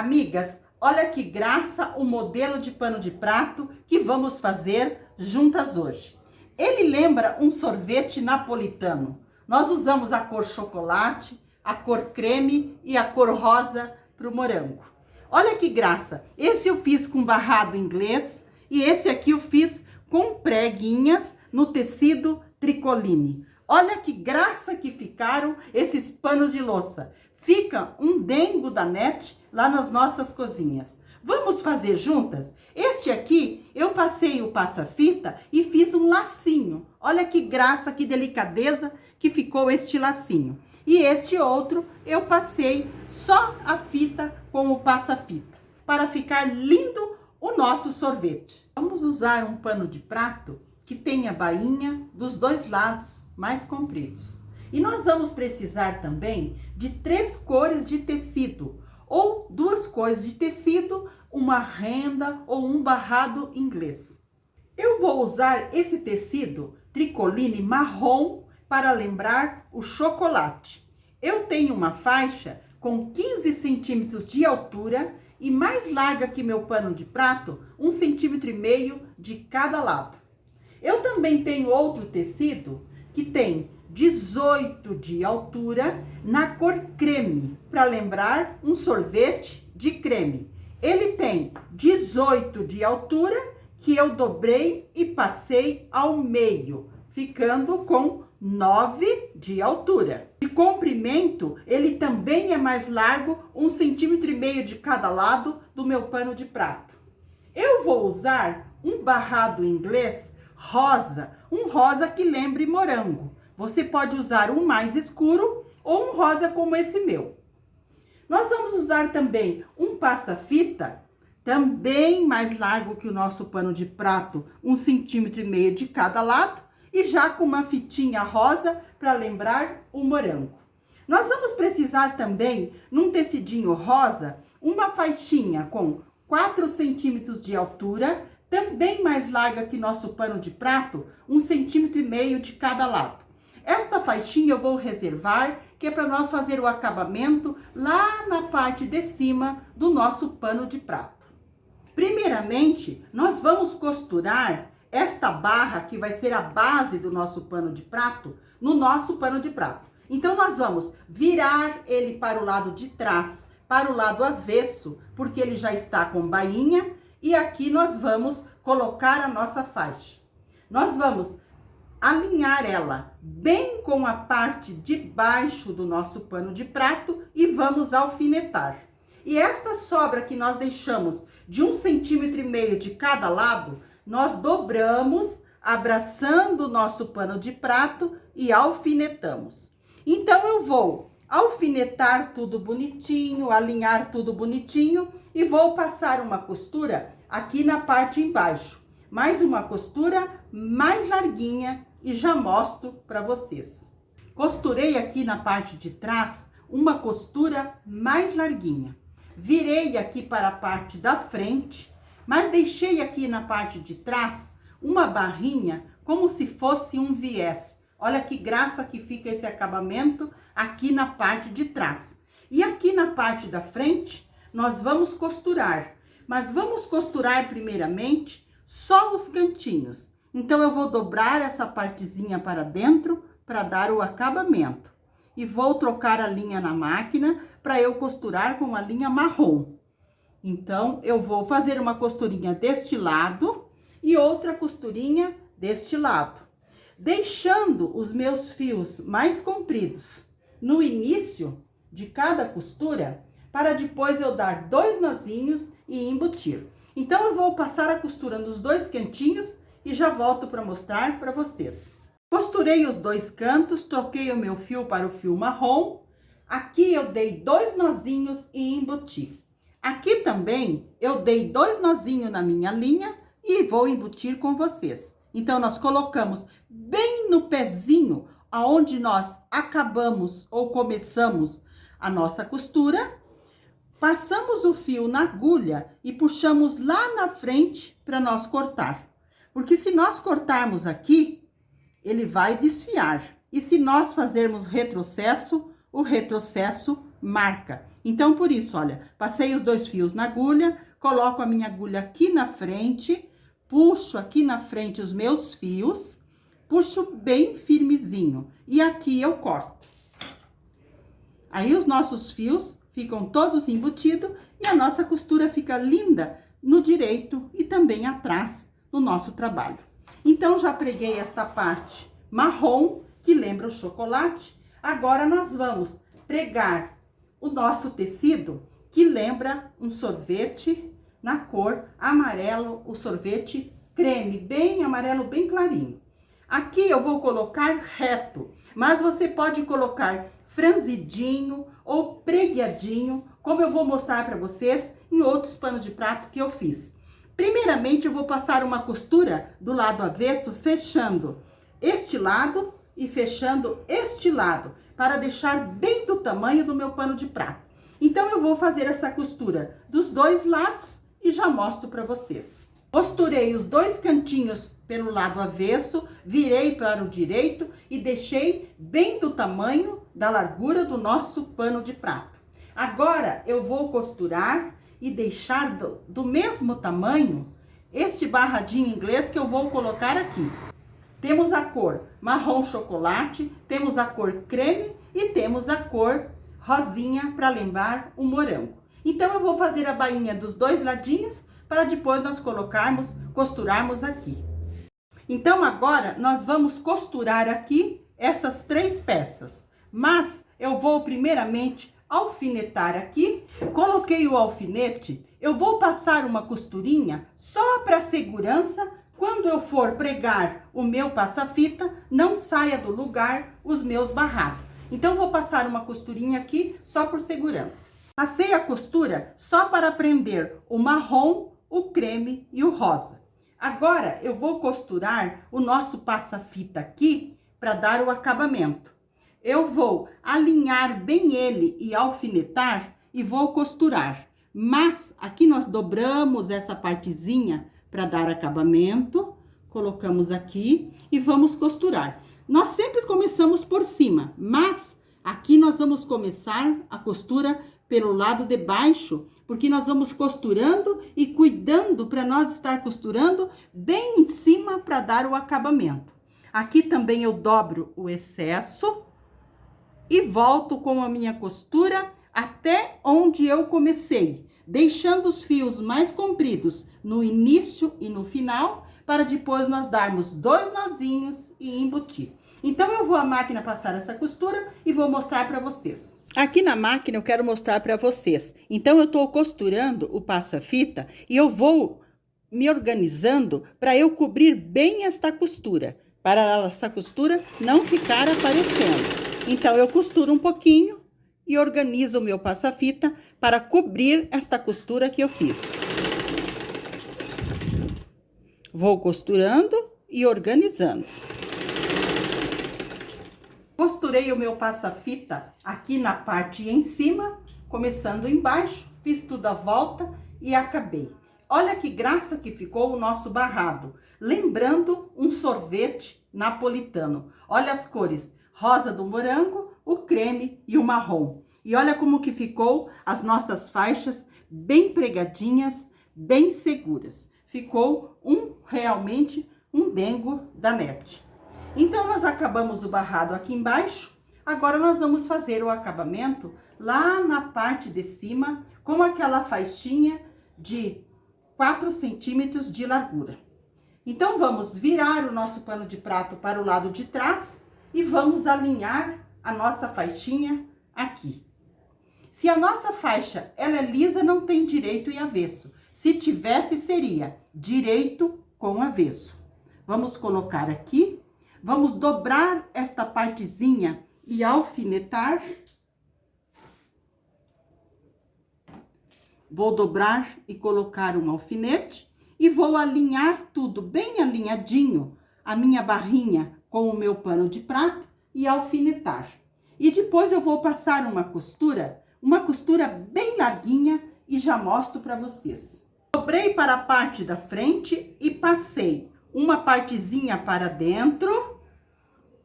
Amigas, olha que graça o modelo de pano de prato que vamos fazer juntas hoje. Ele lembra um sorvete napolitano. Nós usamos a cor chocolate, a cor creme e a cor rosa para o morango. Olha que graça, esse eu fiz com barrado inglês e esse aqui eu fiz com preguinhas no tecido tricoline. Olha que graça que ficaram esses panos de louça. Fica um dengo da net lá nas nossas cozinhas. Vamos fazer juntas? Este aqui eu passei o passa-fita e fiz um lacinho. Olha que graça, que delicadeza que ficou este lacinho. E este outro eu passei só a fita com o passa-fita, para ficar lindo o nosso sorvete. Vamos usar um pano de prato que tenha bainha dos dois lados mais compridos. E nós vamos precisar também de 3 cores de tecido, ou 2 cores de tecido, uma renda ou um barrado inglês. Eu vou usar esse tecido tricoline marrom para lembrar o chocolate. Eu tenho uma faixa com 15 centímetros de altura e mais larga que meu pano de prato, 1,5 centímetro de cada lado. Eu também tenho outro tecido que tem 18 de altura na cor creme, para lembrar um sorvete de creme. Ele tem 18 de altura que eu dobrei e passei ao meio, ficando com 9 de altura. De comprimento, ele também é mais largo, 1,5 centímetro de cada lado do meu pano de prato. Eu vou usar um barrado inglês rosa, um rosa que lembre morango. Você pode usar um mais escuro ou um rosa como esse meu. Nós vamos usar também um passa-fita, também mais largo que o nosso pano de prato, 1,5 centímetro de cada lado, e já com uma fitinha rosa para lembrar o morango. Nós vamos precisar também, num tecidinho rosa, uma faixinha com 4 centímetros de altura, também mais larga que nosso pano de prato, 1,5 centímetro de cada lado. Esta faixinha eu vou reservar, que é para nós fazer o acabamento lá na parte de cima do nosso pano de prato. Primeiramente, nós vamos costurar esta barra, que vai ser a base do nosso pano de prato, no nosso pano de prato. Então, nós vamos virar ele para o lado de trás, para o lado avesso, porque ele já está com bainha, e aqui nós vamos colocar a nossa faixa. Nós vamos alinhar ela bem com a parte de baixo do nosso pano de prato e vamos alfinetar. E esta sobra que nós deixamos de 1,5 centímetro de cada lado, nós dobramos, abraçando o nosso pano de prato e alfinetamos. Então, eu vou alfinetar tudo bonitinho, alinhar tudo bonitinho e vou passar uma costura aqui na parte embaixo. Mais uma costura mais larguinha e já mostro para vocês. Costurei aqui na parte de trás uma costura mais larguinha. Virei aqui para a parte da frente, mas deixei aqui na parte de trás uma barrinha como se fosse um viés. Olha que graça que fica esse acabamento aqui na parte de trás. E aqui na parte da frente, nós vamos costurar. Mas vamos costurar primeiramente só os cantinhos. Então, eu vou dobrar essa partezinha para dentro para dar o acabamento. E vou trocar a linha na máquina para eu costurar com a linha marrom. Então, eu vou fazer uma costurinha deste lado e outra costurinha deste lado, deixando os meus fios mais compridos no início de cada costura, para depois eu dar 2 nozinhos e embutir. Então, eu vou passar a costura nos 2 cantinhos e já volto para mostrar para vocês. Costurei os 2 cantos, troquei o meu fio para o fio marrom. Aqui eu dei 2 nozinhos e embuti. Aqui também eu dei 2 nozinhos na minha linha e vou embutir com vocês. Então, nós colocamos bem no pezinho, aonde nós acabamos ou começamos a nossa costura. Passamos o fio na agulha e puxamos lá na frente para nós cortar. Porque se nós cortarmos aqui, ele vai desfiar. E se nós fazermos retrocesso, o retrocesso marca. Então, por isso, olha, passei os 2 fios na agulha, coloco a minha agulha aqui na frente, puxo aqui na frente os meus fios, puxo bem firmezinho e aqui eu corto. Aí os nossos fios ficam todos embutidos e a nossa costura fica linda no direito e também atrás do nosso trabalho. Então, já preguei esta parte marrom, que lembra o chocolate. Agora, nós vamos pregar o nosso tecido, que lembra um sorvete na cor amarelo, o sorvete creme, bem amarelo, bem clarinho. Aqui eu vou colocar reto, mas você pode colocar franzidinho ou preguiadinho, como eu vou mostrar para vocês em outros panos de prato que eu fiz. Primeiramente, eu vou passar uma costura do lado avesso, fechando este lado e fechando este lado, para deixar bem do tamanho do meu pano de prato. Então, eu vou fazer essa costura dos 2 lados e já mostro para vocês. Costurei os 2 cantinhos pelo lado avesso, virei para o direito e deixei bem do tamanho da largura do nosso pano de prato. Agora, eu vou costurar e deixar do mesmo tamanho este barradinho inglês que eu vou colocar aqui. Temos a cor marrom chocolate, temos a cor creme e temos a cor rosinha para lembrar o morango. Então, eu vou fazer a bainha dos 2 ladinhos para depois nós costurarmos aqui. Então, agora, nós vamos costurar aqui essas 3 peças. Mas, eu vou primeiramente alfinetar aqui. Coloquei o alfinete, eu vou passar uma costurinha só para segurança. Quando eu for pregar o meu passa-fita, não saia do lugar os meus barrados. Então, vou passar uma costurinha aqui só por segurança. Passei a costura só para prender o marrom, o creme e o rosa. Agora, eu vou costurar o nosso passa-fita aqui para dar o acabamento. Eu vou alinhar bem ele e alfinetar e vou costurar. Mas, aqui nós dobramos essa partezinha para dar acabamento. Colocamos aqui e vamos costurar. Nós sempre começamos por cima, mas aqui nós vamos começar a costura pelo lado de baixo, porque nós vamos costurando e cuidando para nós estar costurando bem em cima para dar o acabamento. Aqui também eu dobro o excesso e volto com a minha costura até onde eu comecei, deixando os fios mais compridos no início e no final, para depois nós darmos 2 nozinhos e embutir. Então, eu vou à máquina passar essa costura e vou mostrar para vocês. Aqui na máquina eu quero mostrar para vocês. Então, eu tô costurando o passa-fita e eu vou me organizando para eu cobrir bem esta costura, para essa costura não ficar aparecendo. Então, eu costuro um pouquinho e organizo o meu passa-fita para cobrir esta costura que eu fiz. Vou costurando e organizando. Costurei o meu passa-fita aqui na parte em cima, começando embaixo, fiz tudo à volta e acabei. Olha que graça que ficou o nosso barrado, lembrando um sorvete napolitano. Olha as cores, rosa do morango, o creme e o marrom. E olha como que ficou as nossas faixas bem pregadinhas, bem seguras. Ficou realmente um dengo da NET. Então, nós acabamos o barrado aqui embaixo. Agora, nós vamos fazer o acabamento lá na parte de cima, com aquela faixinha de 4 centímetros de largura. Então, vamos virar o nosso pano de prato para o lado de trás e vamos alinhar a nossa faixinha aqui. Se a nossa faixa ela é lisa, não tem direito e avesso. Se tivesse, seria direito com avesso. Vamos colocar aqui. Vamos dobrar esta partezinha e alfinetar. Vou dobrar e colocar um alfinete e vou alinhar tudo bem alinhadinho, a minha barrinha com o meu pano de prato e alfinetar. E depois eu vou passar uma costura bem larguinha e já mostro para vocês. Dobrei para a parte da frente e passei uma partezinha para dentro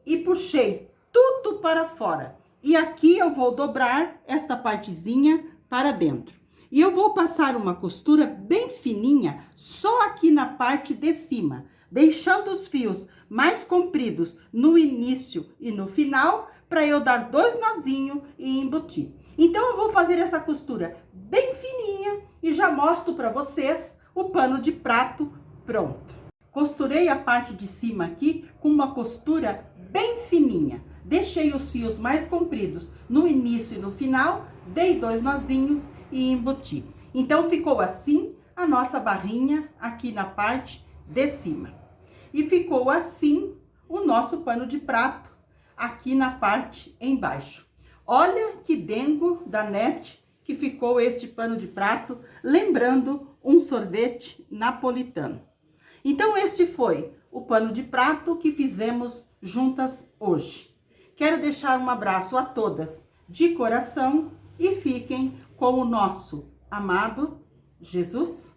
e puxei tudo para fora. E aqui eu vou dobrar esta partezinha para dentro. E eu vou passar uma costura bem fininha, só aqui na parte de cima, deixando os fios mais compridos no início e no final, para eu dar 2 nozinhos e embutir. Então, eu vou fazer essa costura bem fininha e já mostro para vocês o pano de prato pronto. Costurei a parte de cima aqui com uma costura bem fininha. Deixei os fios mais compridos no início e no final, dei 2 nozinhos e embuti. Então, ficou assim a nossa barrinha aqui na parte de cima. E ficou assim o nosso pano de prato aqui na parte embaixo. Olha que dengo da NET que ficou este pano de prato, lembrando um sorvete napolitano. Então, este foi o pano de prato que fizemos juntas hoje. Quero deixar um abraço a todas de coração e fiquem com o nosso amado Jesus.